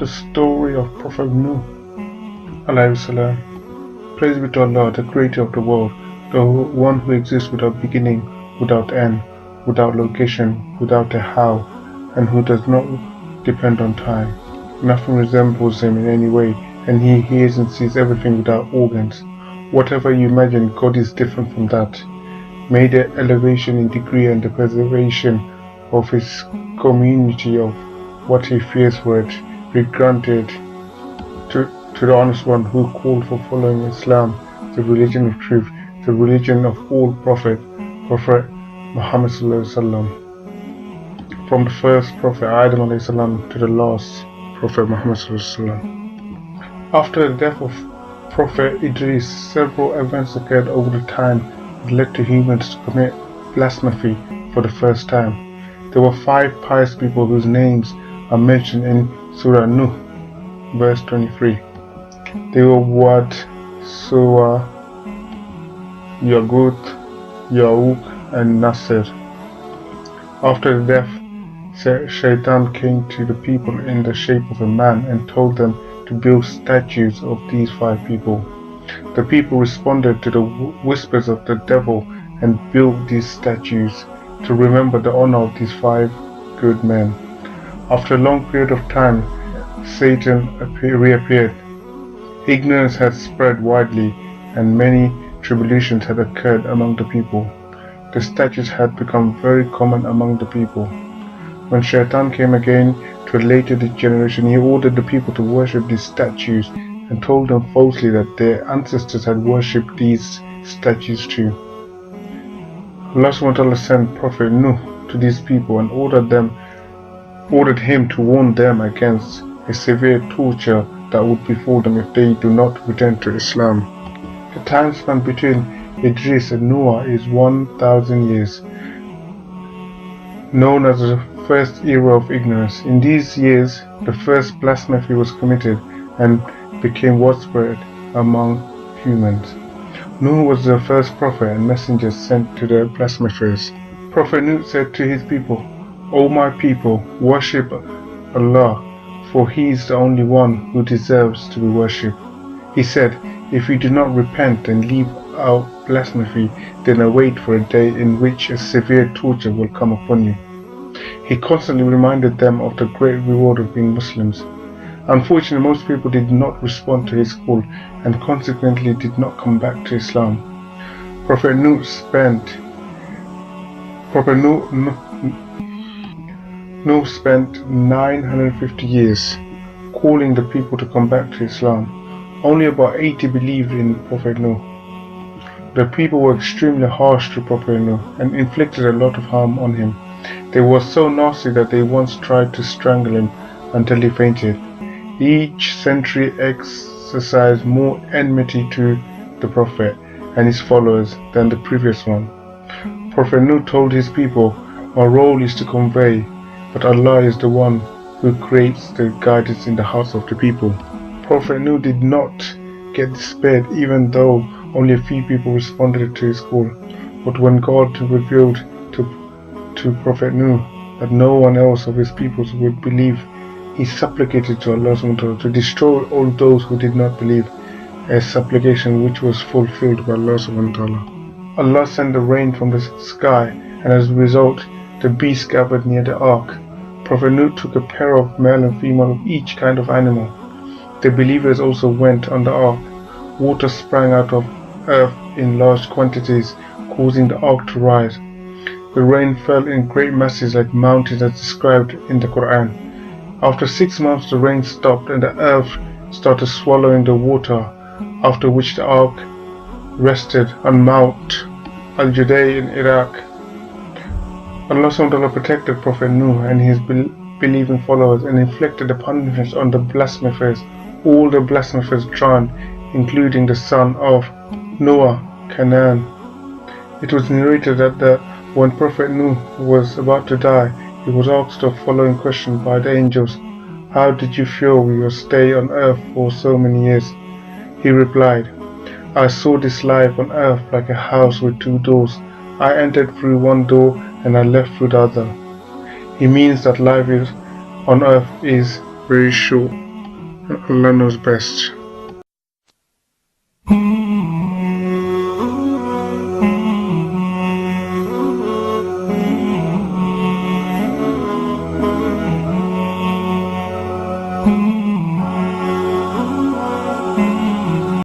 the story of Prophet Nuh alayhi salam. Praise be to Allah, the creator of the world, the one who exists without beginning, without end, without location, without a how, and who does not depend on time. Nothing resembles him in any way, and he hears and sees everything without organs. Whatever you imagine, God is different from that. May the elevation in degree and the preservation of his community of what he fears for it be granted to the honest one who called for following Islam, the religion of truth, the religion of all Prophet Muhammad ﷺ, from the first Prophet Adam ﷺ to the last Prophet Muhammad ﷺ. After the death of Prophet Idris, several events occurred over the time that led to humans to commit blasphemy for the first time. There were 5 pious people whose names are mentioned in Surah Nuh, verse 23. They were Wad, Suwa, Yagut, Ya'uq, and Nasir. After the death, Shaitan came to the people in the shape of a man and told them to build statues of these 5 people. The people responded to the whispers of the devil and built these statues to remember the honor of these 5 good men. After a long period of time, Satan reappeared. Ignorance had spread widely, and many tribulations had occurred among the people. The statues had become very common among the people. When Shaitan came again to a later generation, he ordered the people to worship these statues and told them falsely that their ancestors had worshipped these statues too. Allah SWT sent Prophet Nuh to these people and ordered him to warn them against a severe torture that would befall them if they do not return to Islam. The time span between Idris and Noah is 1,000 years, known as the first era of ignorance. In these years, the first blasphemy was committed and became widespread among humans. Nuh was the first prophet and messenger sent to the blasphemers. Prophet Nuh said to his people, "O my people, worship Allah, for He is the only one who deserves to be worshipped." He said, "If you do not repent and leave out blasphemy, then await for a day in which a severe torture will come upon you." He constantly reminded them of the great reward of being Muslims. Unfortunately, most people did not respond to his call and consequently did not come back to Islam. Prophet Nuh spent 950 years calling the people to come back to Islam. Only about 80 believed in Prophet Nuh. The people were extremely harsh to Prophet Nuh and inflicted a lot of harm on him. They were so nasty that they once tried to strangle him until he fainted. Each century exercised more enmity to the Prophet and his followers than the previous one. Prophet Nuh told his people, "My role is to convey, but Allah is the one who creates the guidance in the hearts of the people." Prophet Nuh did not get despaired even though only a few people responded to his call. But when God revealed to Prophet Nuh that no one else of his people would believe, he supplicated to Allah SWT to destroy all those who did not believe, a supplication which was fulfilled by Allah SWT. Allah sent the rain from the sky, and as a result, the beasts gathered near the ark. Prophet Nuh took a pair of male and female of each kind of animal. The believers also went on the ark. Water sprang out of earth in large quantities, causing the ark to rise. The rain fell in great masses like mountains as described in the Quran. After 6 months the rain stopped and the earth started swallowing the water, after which the ark rested on Mount Al-Juday in Iraq. Allah SWT protected Prophet Nuh and his believing followers and inflicted the punishment on the blasphemers. All the blasphemers drowned, including the son of Noah, Canaan. It was narrated that when Prophet Nuh was about to die, he was asked the following question by the angels: "How did you feel your stay on earth for so many years?" He replied, "I saw this life on earth like a house with 2 doors. I entered through one door and I left through the other." He means that life on earth is very short. Allah knows best.